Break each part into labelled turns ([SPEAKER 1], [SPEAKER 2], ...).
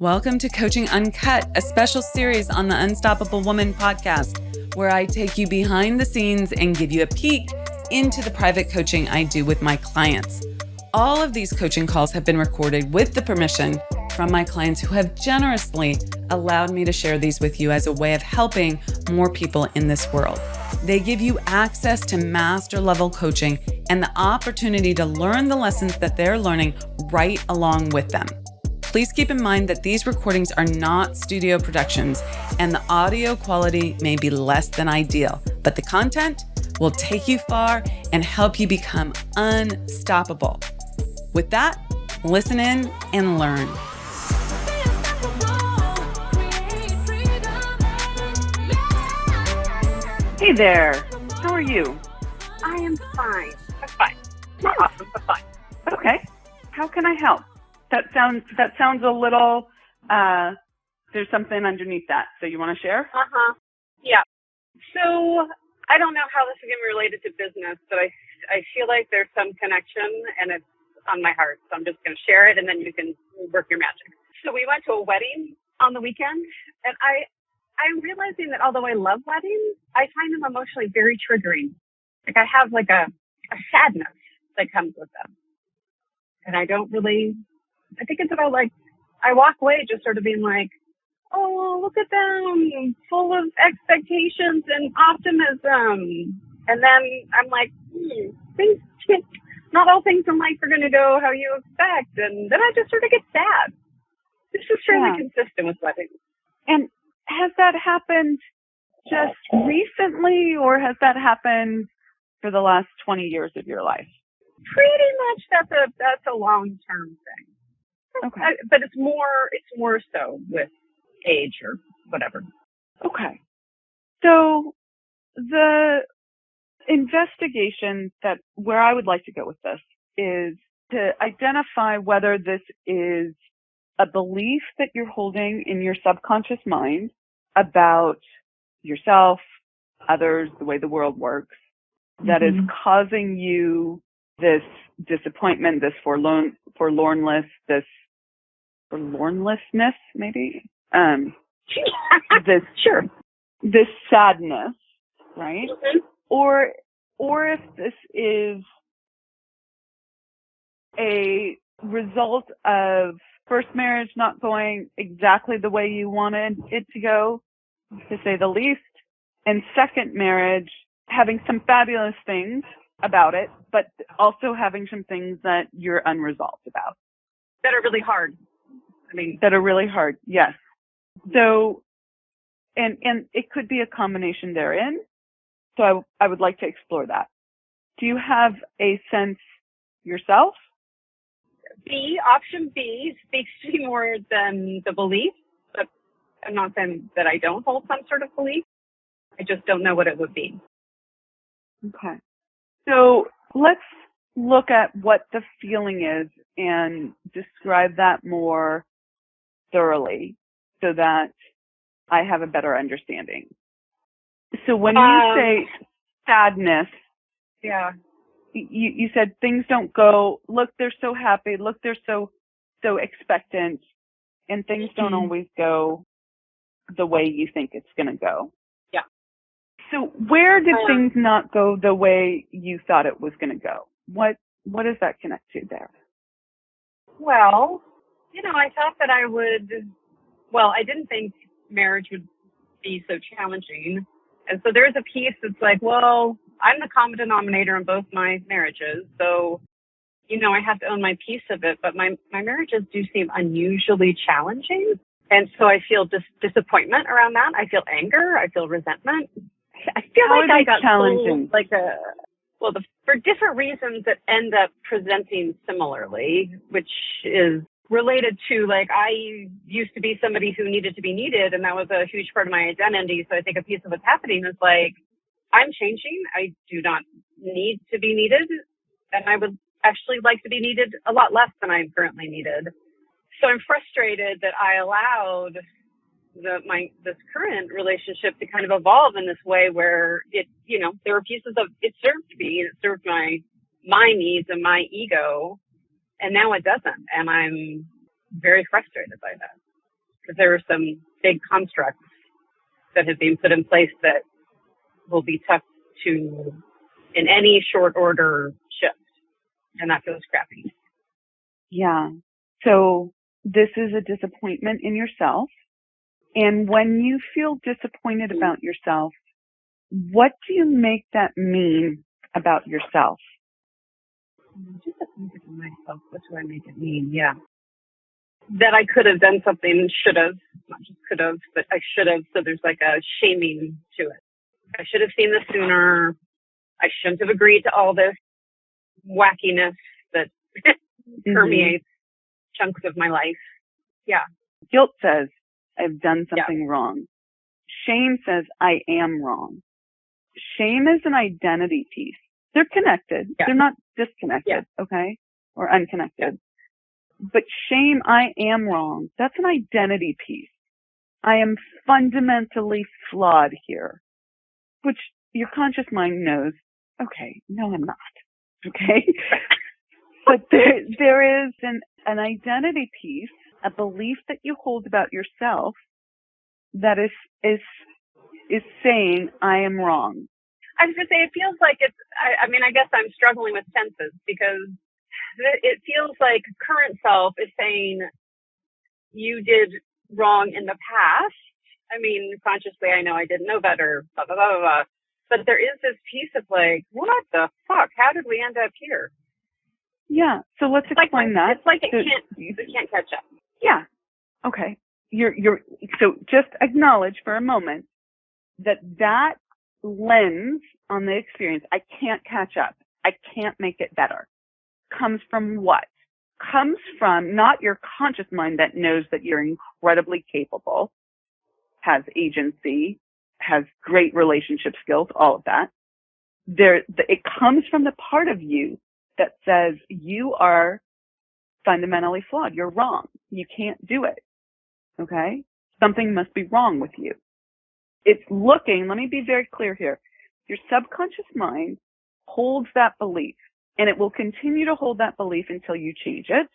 [SPEAKER 1] Welcome to Coaching Uncut, a special series on the Unstoppable Woman podcast, where I take you behind the scenes and give you a peek into the private coaching I do with my clients. All of these coaching calls have been recorded with the permission from my clients who have generously allowed me to share these with you as a way of helping more people in this world. They give you access to master level coaching and the opportunity to learn the lessons that they're learning right along with them. Please keep in mind that these recordings are not studio productions and the audio quality may be less than ideal, but the content will take you far and help you become unstoppable. With that, listen in and learn. Hey there, how are you?
[SPEAKER 2] I am fine. I'm fine. Not awesome, but fine.
[SPEAKER 1] Okay, how can I help? That sounds a little, there's something underneath that. So you want to share?
[SPEAKER 2] Yeah. So I don't know how this is going to be related to business, but I feel like there's some connection and it's on my heart. So I'm just going to share it and then you can work your magic. So we went to a wedding on the weekend and I'm realizing that although I love weddings, I find them emotionally very triggering. Like I have like a sadness that comes with them. And I think it's about like, I walk away just sort of being like, oh, look at them, full of expectations and optimism. And then I'm like, not all things in life are going to go how you expect. And then I just sort of get sad. This is fairly consistent with weddings.
[SPEAKER 1] And has that happened just recently or has that happened for the last 20 years of your life?
[SPEAKER 2] Pretty much that's a long-term thing.
[SPEAKER 1] Okay.
[SPEAKER 2] But it's more so with age or whatever.
[SPEAKER 1] Okay. So the investigation where I would like to go with this is to identify whether this is a belief that you're holding in your subconscious mind about yourself, others, the way the world works, that is causing you this disappointment, this forlornness, maybe, this sadness, right? Or if this is a result of first marriage not going exactly the way you wanted it to go, to say the least, and second marriage having some fabulous things about it, but also having some things that you're unresolved about.
[SPEAKER 2] That are really hard.
[SPEAKER 1] That are really hard, yes. So, and it could be a combination therein. So I would like to explore that. Do you have a sense yourself?
[SPEAKER 2] Option B speaks to me more than the belief, but I'm not saying that I don't hold some sort of belief. I just don't know what it would be.
[SPEAKER 1] Okay. So let's look at what the feeling is and describe that more thoroughly so that I have a better understanding. So when you say sadness, you said things don't go, look, they're so happy, look, they're so expectant, and things don't always go the way you think it's going to go.
[SPEAKER 2] Yeah.
[SPEAKER 1] So where did things not go the way you thought it was going to go? What does that connect to there?
[SPEAKER 2] Well, I thought that I didn't think marriage would be so challenging. And so there's a piece that's like, well, I'm the common denominator in both my marriages. So, I have to own my piece of it. But my marriages do seem unusually challenging. And so I feel disappointment around that. I feel anger. I feel resentment. I feel like I got challenging. For different reasons that end up presenting similarly, which is related to like I used to be somebody who needed to be needed, and that was a huge part of my identity. So I think a piece of what's happening is like I'm changing. I do not need to be needed, and I would actually like to be needed a lot less than I'm currently needed. So I'm frustrated that I allowed this current relationship to kind of evolve in this way where there were pieces of it served me and it served my needs and my ego, and now it doesn't, and I'm very frustrated by that. there are some big constructs that have been put in place that will be tough to, in any short order, shift. And that feels crappy.
[SPEAKER 1] Yeah. So this is a disappointment in yourself. And when you feel disappointed about yourself, what do you make that mean about yourself?
[SPEAKER 2] Disappointed in myself. What do I make it mean? Yeah. That I could have done something, should have, not just could have, but I should have. So there's like a shaming to it. I should have seen this sooner. I shouldn't have agreed to all this wackiness that permeates chunks of my life. Yeah.
[SPEAKER 1] Guilt says, I've done something wrong. Shame says, I am wrong. Shame is an identity piece. They're connected. Yeah. They're not disconnected, okay? Or unconnected. Yeah. But shame, I am wrong. That's an identity piece. I am fundamentally flawed here, which your conscious mind knows, okay, no, I'm not, okay? But there is an identity piece, a belief that you hold about yourself that is saying, I am wrong.
[SPEAKER 2] I was going to say, it feels like it's, I mean, I guess I'm struggling with tenses because it feels like current self is saying you did wrong in the past. I mean, consciously, I know I didn't know better, blah, blah, blah, blah, blah. But there is this piece of like, what the fuck? How did we end up here?
[SPEAKER 1] Yeah. So let's explain that.
[SPEAKER 2] It's like it can't catch up.
[SPEAKER 1] Yeah. Okay. So just acknowledge for a moment that lens on the experience, I can't catch up, I can't make it better, comes from what? Comes from not your conscious mind that knows that you're incredibly capable, has agency, has great relationship skills, all of that. It comes from the part of you that says you are fundamentally flawed. You're wrong. You can't do it. Okay? Something must be wrong with you. It's looking, let me be very clear here. Your subconscious mind holds that belief, and it will continue to hold that belief until you change it,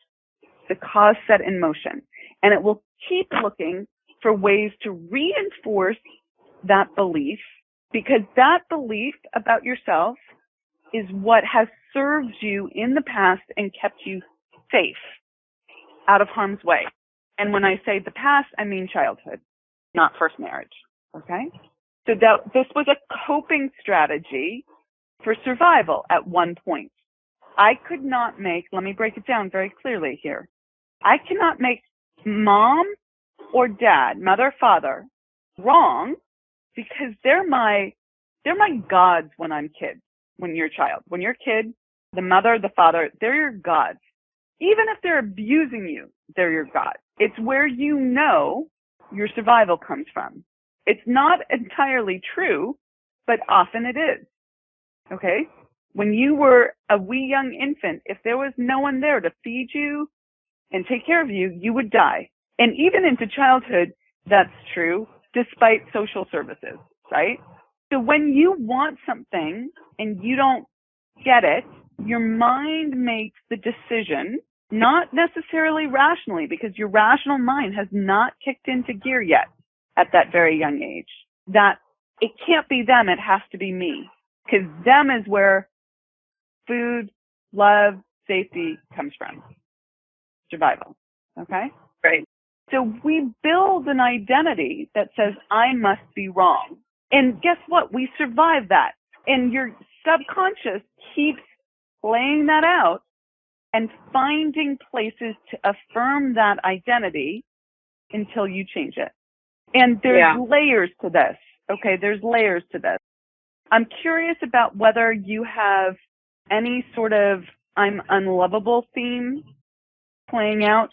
[SPEAKER 1] the cause set in motion. And it will keep looking for ways to reinforce that belief, because that belief about yourself is what has served you in the past and kept you safe, out of harm's way. And when I say the past, I mean childhood, not first marriage. Okay? So this was a coping strategy for survival at one point. I could not let me break it down very clearly here. I cannot make mom or dad, mother, father, wrong because they're my gods when you're a child. When you're a kid, the mother, the father, they're your gods. Even if they're abusing you, they're your gods. It's where you know your survival comes from. It's not entirely true, but often it is. Okay? When you were a wee young infant, if there was no one there to feed you and take care of you, you would die. And even into childhood, that's true, despite social services, right? So when you want something and you don't get it, your mind makes the decision, not necessarily rationally, because your rational mind has not kicked into gear yet at that very young age, that it can't be them, it has to be me. Because them is where food, love, safety comes from. Survival. Okay?
[SPEAKER 2] Right.
[SPEAKER 1] So we build an identity that says, I must be wrong. And guess what? We survive that. And your subconscious keeps playing that out and finding places to affirm that identity until you change it. And there's layers to this. Okay, there's layers to this. I'm curious about whether you have any sort of I'm unlovable theme playing out.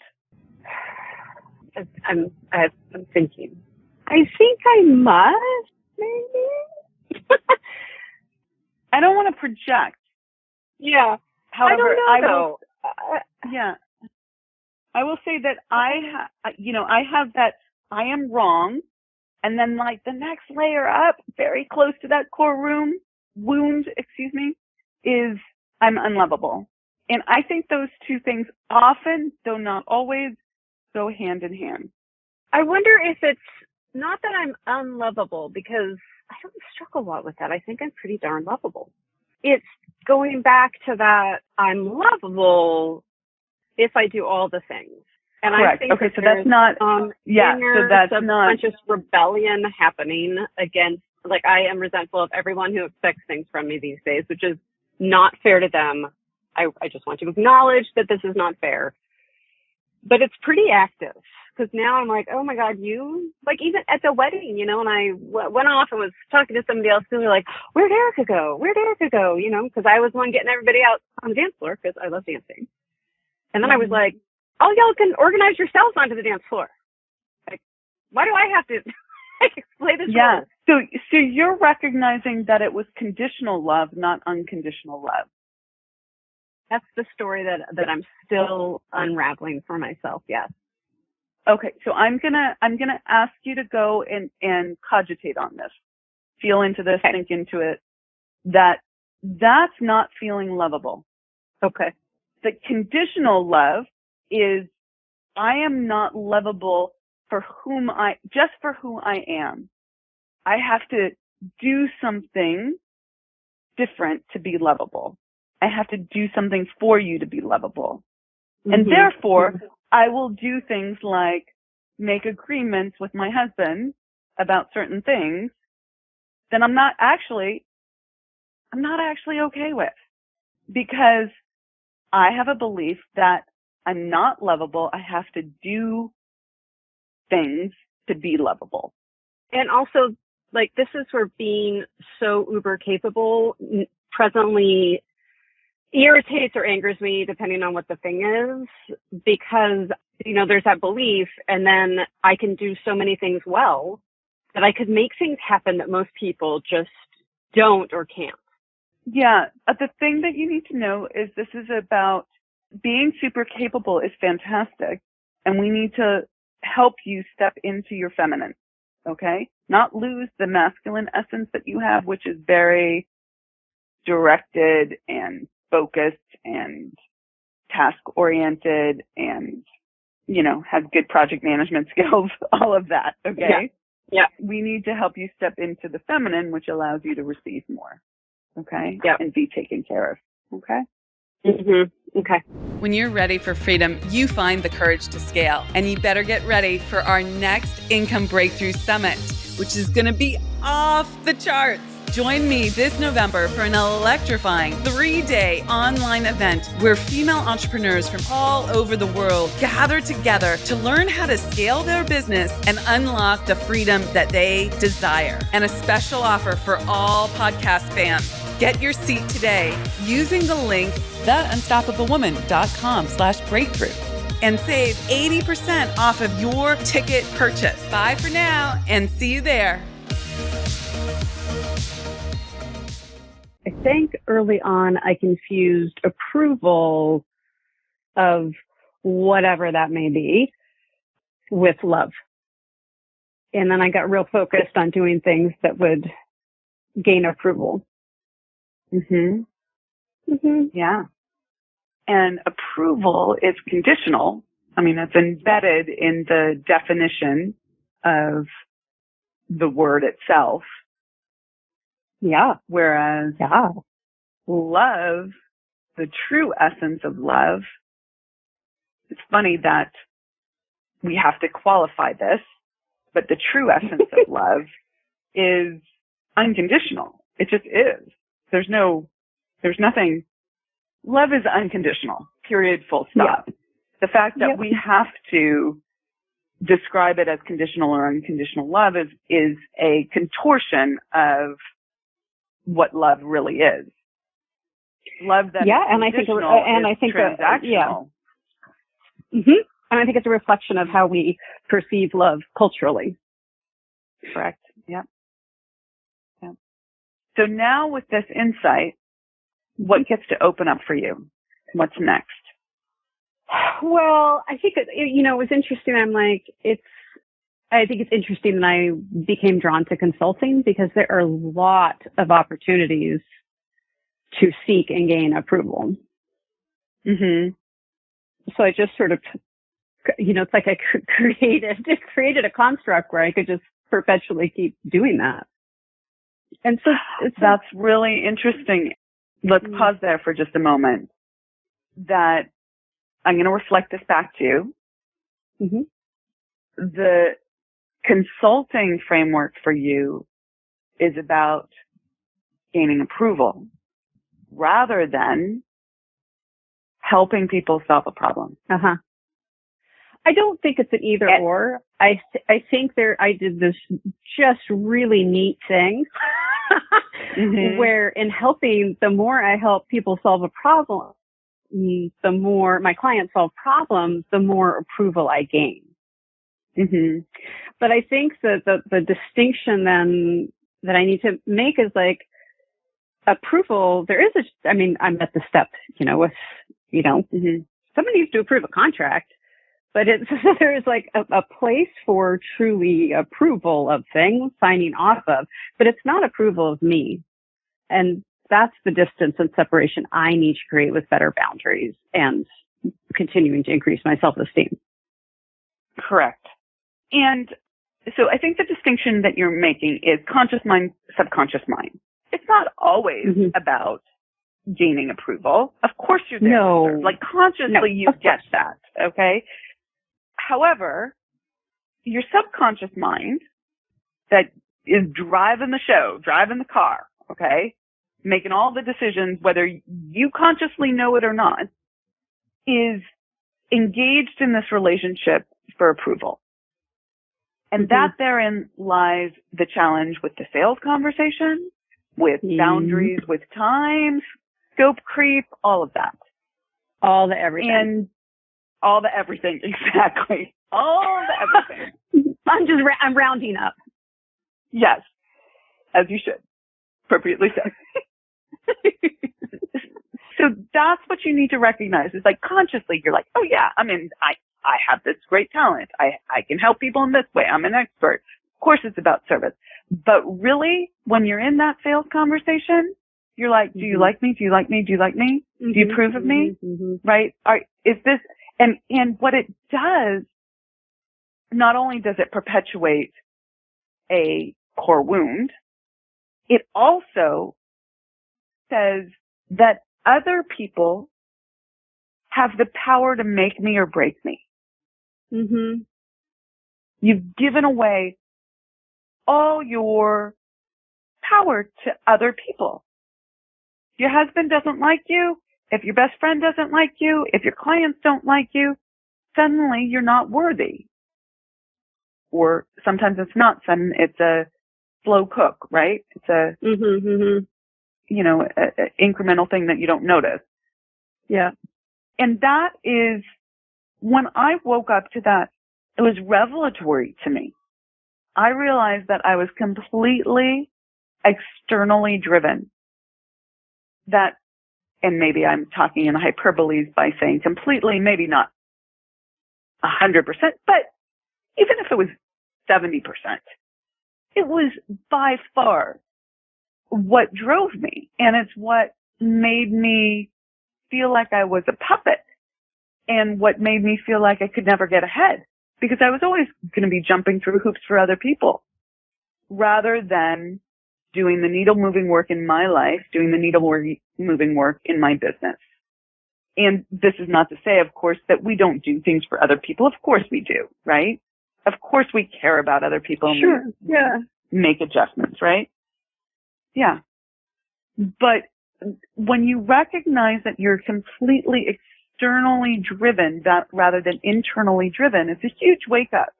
[SPEAKER 2] I'm thinking. I think I must, maybe.
[SPEAKER 1] I don't want to project.
[SPEAKER 2] Yeah.
[SPEAKER 1] However,
[SPEAKER 2] I don't know,
[SPEAKER 1] I will say that I have that I am wrong, and then like the next layer up, very close to that core wound, is I'm unlovable. And I think those two things often, though not always, go hand in hand.
[SPEAKER 2] I wonder if it's not that I'm unlovable, because I don't struggle a lot with that. I think I'm pretty darn lovable. It's going back to that I'm lovable if I do all the things. And
[SPEAKER 1] Correct.
[SPEAKER 2] I think
[SPEAKER 1] okay, so that's not,
[SPEAKER 2] inner
[SPEAKER 1] so that's
[SPEAKER 2] subconscious
[SPEAKER 1] not
[SPEAKER 2] rebellion happening against, like, I am resentful of everyone who expects things from me these days, which is not fair to them. I just want to acknowledge that this is not fair. But it's pretty active, because now I'm like, oh my God, you, like, even at the wedding, you know, and I went off and was talking to somebody else, and they're like, where'd Erica go? Where'd Erica go? You know, because I was the one getting everybody out on the dance floor, because I love dancing. And then I was like, oh, y'all can organize yourselves onto the dance floor. Like, why do I have to play this role?
[SPEAKER 1] So you're recognizing that it was conditional love, not unconditional love.
[SPEAKER 2] That's the story that I'm still unraveling for myself. Yes.
[SPEAKER 1] Okay, so I'm gonna ask you to go and cogitate on this, feel into this, think into it. That's not feeling lovable.
[SPEAKER 2] Okay.
[SPEAKER 1] The conditional love is I am not lovable for who I am. I have to do something different to be lovable. I have to do something for you to be lovable. Mm-hmm. And therefore, I will do things like make agreements with my husband about certain things that I'm not actually okay with, because I have a belief that I'm not lovable. I have to do things to be lovable.
[SPEAKER 2] And also, like, this is where being so uber capable presently irritates or angers me, depending on what the thing is, because, you know, there's that belief, and then I can do so many things well that I could make things happen that most people just don't or can't.
[SPEAKER 1] Yeah. The thing that you need to know is this is about being super capable is fantastic, and we need to help you step into your feminine, okay? Not lose the masculine essence that you have, which is very directed and focused and task-oriented and, you know, has good project management skills, all of that, okay?
[SPEAKER 2] Yeah.
[SPEAKER 1] We need to help you step into the feminine, which allows you to receive more, okay?
[SPEAKER 2] Yeah.
[SPEAKER 1] And be taken care of, okay?
[SPEAKER 2] Mm-hmm. Okay.
[SPEAKER 1] When you're ready for freedom, you find the courage to scale. And you better get ready for our next Income Breakthrough Summit, which is going to be off the charts. Join me this November for an electrifying 3-day online event where female entrepreneurs from all over the world gather together to learn how to scale their business and unlock the freedom that they desire. And a special offer for all podcast fans. Get your seat today using the link theunstoppablewoman.com/breakthrough and save 80% off of your ticket purchase. Bye for now and see you there.
[SPEAKER 2] I think early on I confused approval of whatever that may be with love. And then I got real focused on doing things that would gain approval.
[SPEAKER 1] Mm-hmm. Mm-hmm. Yeah. And approval is conditional. I mean, it's embedded in the definition of the word itself.
[SPEAKER 2] Yeah.
[SPEAKER 1] Whereas love, the true essence of love, it's funny that we have to qualify this, but the true essence of love is unconditional. It just is. There's nothing. Love is unconditional, period, full stop. Yeah. The fact that we have to describe it as conditional or unconditional love is a contortion of what love really is. Love that is
[SPEAKER 2] and I think
[SPEAKER 1] transactional.
[SPEAKER 2] Mm-hmm. And I think it's a reflection of how we perceive love culturally.
[SPEAKER 1] Correct. Yep. So now with this insight, what gets to open up for you? What's next?
[SPEAKER 2] Well, I think, it was interesting. I'm like, I think it's interesting that I became drawn to consulting because there are a lot of opportunities to seek and gain approval.
[SPEAKER 1] Mm-hmm.
[SPEAKER 2] So I just sort of it's like I created a construct where I could just perpetually keep doing that. And so
[SPEAKER 1] that's really interesting. Let's pause there for just a moment. That I'm going to reflect this back to you.
[SPEAKER 2] Mm-hmm.
[SPEAKER 1] The consulting framework for you is about gaining approval rather than helping people solve a problem.
[SPEAKER 2] Uh-huh. I don't think it's an either or. I think I did this just really neat thing where in helping, the more I help people solve a problem, the more my clients solve problems, the more approval I gain. Mm-hmm. But I think that the distinction then that I need to make is like approval. There is I'm at the step, with, somebody needs to approve a contract, but there's like a place for truly approval of things, signing off of, but it's not approval of me. And that's the distance and separation I need to create with better boundaries and continuing to increase my self-esteem.
[SPEAKER 1] Correct. And so I think the distinction that you're making is conscious mind, subconscious mind. It's not always about gaining approval. Of course you're there.
[SPEAKER 2] No.
[SPEAKER 1] Like consciously you get that. Okay. However, your subconscious mind that is driving the show, driving the car, okay, making all the decisions, whether you consciously know it or not, is engaged in this relationship for approval. And that therein lies the challenge with the sales conversation, with boundaries, with time, scope creep, all of that.
[SPEAKER 2] All the everything.
[SPEAKER 1] And all the everything, exactly. All the everything.
[SPEAKER 2] I'm rounding up.
[SPEAKER 1] Yes, as you should. Appropriately so. So that's what you need to recognize. Is like consciously, you're like, oh yeah, I have this great talent. I can help people in this way. I'm an expert. Of course it's about service. But really, when you're in that sales conversation, you're like, do you like me? Do you like me? Do you like me? Do you approve of me? Right? Is this, and what it does, not only does it perpetuate a core wound, it also says that other people have the power to make me or break me. You've given away all your power to other people. If your husband doesn't like you, if your best friend doesn't like you, if your clients don't like you, suddenly you're not worthy. Or sometimes it's not sudden, it's a slow cook, right? It's a, a incremental thing that you don't notice.
[SPEAKER 2] Yeah.
[SPEAKER 1] And that is, when I woke up to that, it was revelatory to me. I realized that I was completely externally driven. That, and maybe I'm talking in hyperboles by saying completely, maybe not 100%, but even if it was 70%, it was by far what drove me. And it's what made me feel like I was a puppet and what made me feel like I could never get ahead, because I was always going to be jumping through hoops for other people rather than doing the needle moving work in my life, doing the needle moving work in my business. And this is not to say, of course, that we don't do things for other people. Of course we do, right? Of course we care about other people.
[SPEAKER 2] Sure.
[SPEAKER 1] And make adjustments, right? Yeah. But when you recognize that you're completely externally driven rather than internally driven, it's a huge wake up.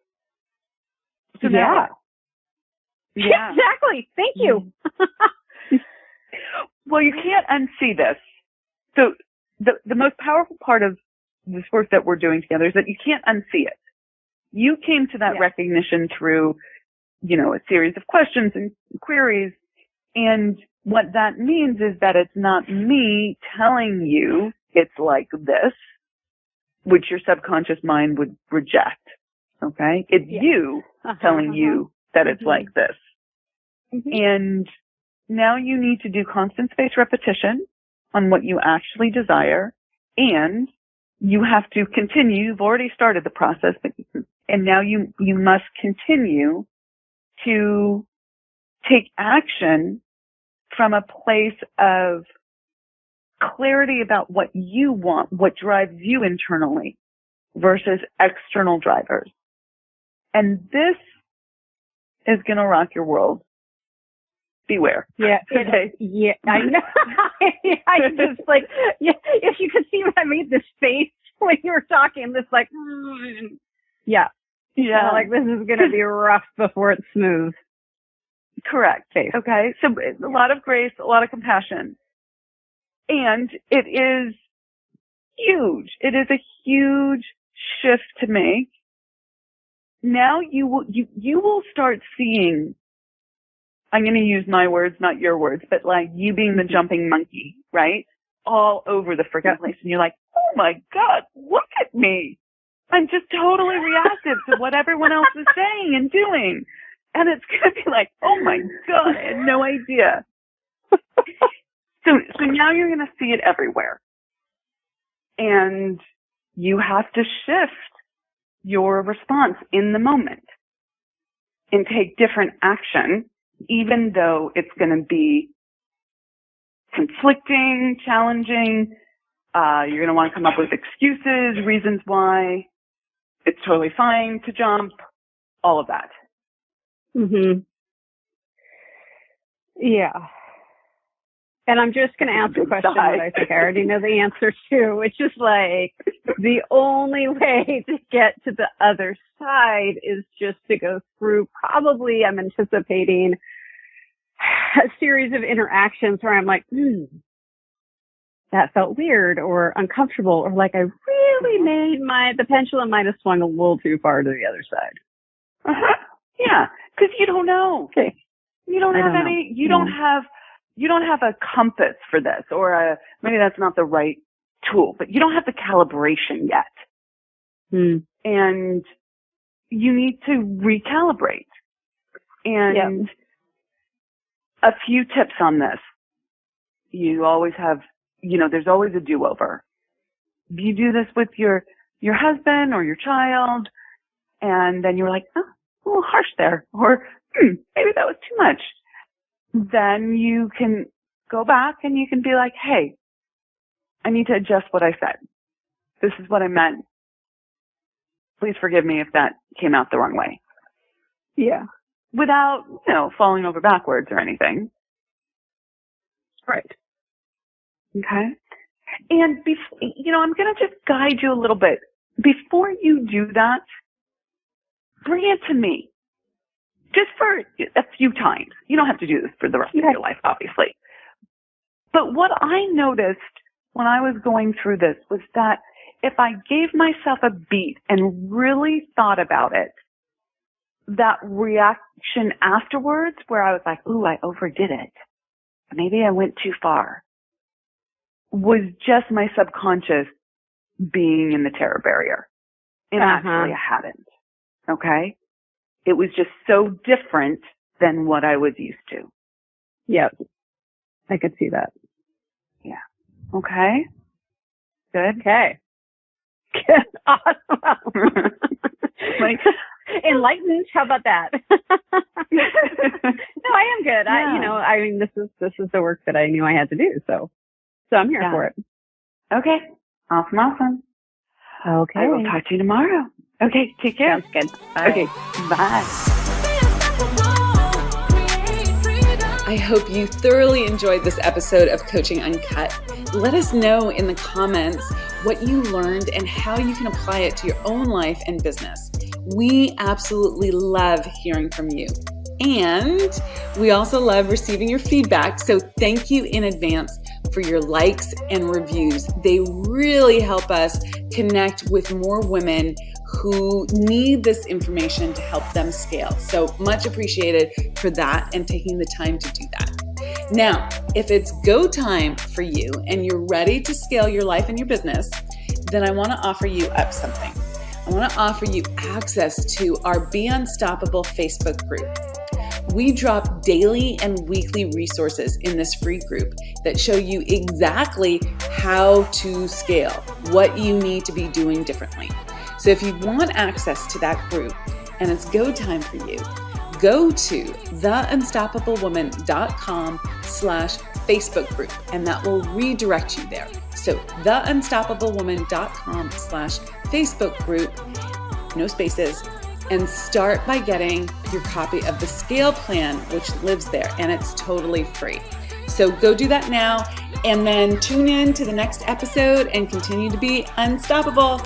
[SPEAKER 1] So
[SPEAKER 2] yeah. Exactly. Thank you.
[SPEAKER 1] Well, you can't unsee this. So the most powerful part of this work that we're doing together is that you can't unsee it. You came to that recognition through, a series of questions and queries. And what that means is that it's not me telling you it's like this, which your subconscious mind would reject. Okay? It's you telling you that it's like this. And now you need to do constant spaced repetition on what you actually desire and
[SPEAKER 3] you have to continue. You've already started the process, and now you must continue to take action from a place of clarity about what you want, what drives you internally versus external drivers. And this is going to rock your world. Beware.
[SPEAKER 2] Yeah. Yeah. I know. I just like, yeah, if you could see when I made this face when you were talking, this like, yeah. Yeah. Like this is going to be rough before it's smooth.
[SPEAKER 3] Correct.
[SPEAKER 2] Face.
[SPEAKER 3] Okay. So a lot of grace, a lot of compassion. And it is huge. It is a huge shift to make. Now you will start seeing, I'm going to use my words, not your words, but like you being the jumping monkey, right? All over the freaking place. And you're like, oh my God, look at me. I'm just totally reactive to what everyone else is saying and doing. And it's going to be like, oh my God, I had no idea. So now you're going to see it everywhere. And you have to shift your response in the moment and take different action, even though it's going to be conflicting, challenging. You're going to want to come up with excuses, reasons why it's totally fine to jump, all of that.
[SPEAKER 2] Mhm. Yeah. And I'm just going to ask a question that I think I already know the answer to, which is like the only way to get to the other side is just to go through probably, I'm anticipating a series of interactions where I'm like, that felt weird or uncomfortable, or like I really made the pendulum might have swung a little too far to the other side.
[SPEAKER 3] Uh-huh. Yeah, because you don't know.
[SPEAKER 2] Okay.
[SPEAKER 3] You don't have any, you don't have a compass for this, or maybe that's not the right tool, but you don't have the calibration yet. And you need to recalibrate. And a few tips on this. You always have, there's always a do-over. You do this with your husband or your child, and then you're like, oh, a little harsh there, or maybe that was too much. Then you can go back and you can be like, hey, I need to adjust what I said. This is what I meant. Please forgive me if that came out the wrong way.
[SPEAKER 2] Yeah.
[SPEAKER 3] Without, falling over backwards or anything.
[SPEAKER 2] Right.
[SPEAKER 3] Okay. And, I'm going to just guide you a little bit. Before you do that, bring it to me. Just for a few times. You don't have to do this for the rest of your life, obviously. But what I noticed when I was going through this was that if I gave myself a beat and really thought about it, that reaction afterwards where I was like, ooh, I overdid it. Maybe I went too far, was just my subconscious being in the terror barrier. And actually I hadn't. Okay? It was just so different than what I was used to.
[SPEAKER 2] Yep. I could see that.
[SPEAKER 3] Yeah. Okay. Good.
[SPEAKER 2] Okay. Good. Awesome.
[SPEAKER 3] Like,
[SPEAKER 2] enlightened. How about that? No, I am good. Yeah. This is the work that I knew I had to do. So I'm here for it.
[SPEAKER 3] Okay. Awesome.
[SPEAKER 2] Okay.
[SPEAKER 3] I will talk to you tomorrow. Okay. Take care.
[SPEAKER 2] Sounds good.
[SPEAKER 3] Okay. Bye.
[SPEAKER 1] I hope you thoroughly enjoyed this episode of Coaching Uncut. Let us know in the comments what you learned and how you can apply it to your own life and business. We absolutely love hearing from you. And we also love receiving your feedback. So thank you in advance for your likes and reviews. They really help us connect with more women who need this information to help them scale. So much appreciated for that and taking the time to do that. Now, if it's go time for you and you're ready to scale your life and your business, then I want to offer you up something. I want to offer you access to our Be Unstoppable Facebook group. We drop daily and weekly resources in this free group that show you exactly how to scale, what you need to be doing differently. So if you want access to that group and it's go time for you, go to theunstoppablewoman.com/Facebook group, and that will redirect you there. So theunstoppablewoman.com/Facebook group, no spaces, and start by getting your copy of the scale plan, which lives there, and it's totally free. So go do that now, and then tune in to the next episode and continue to be unstoppable.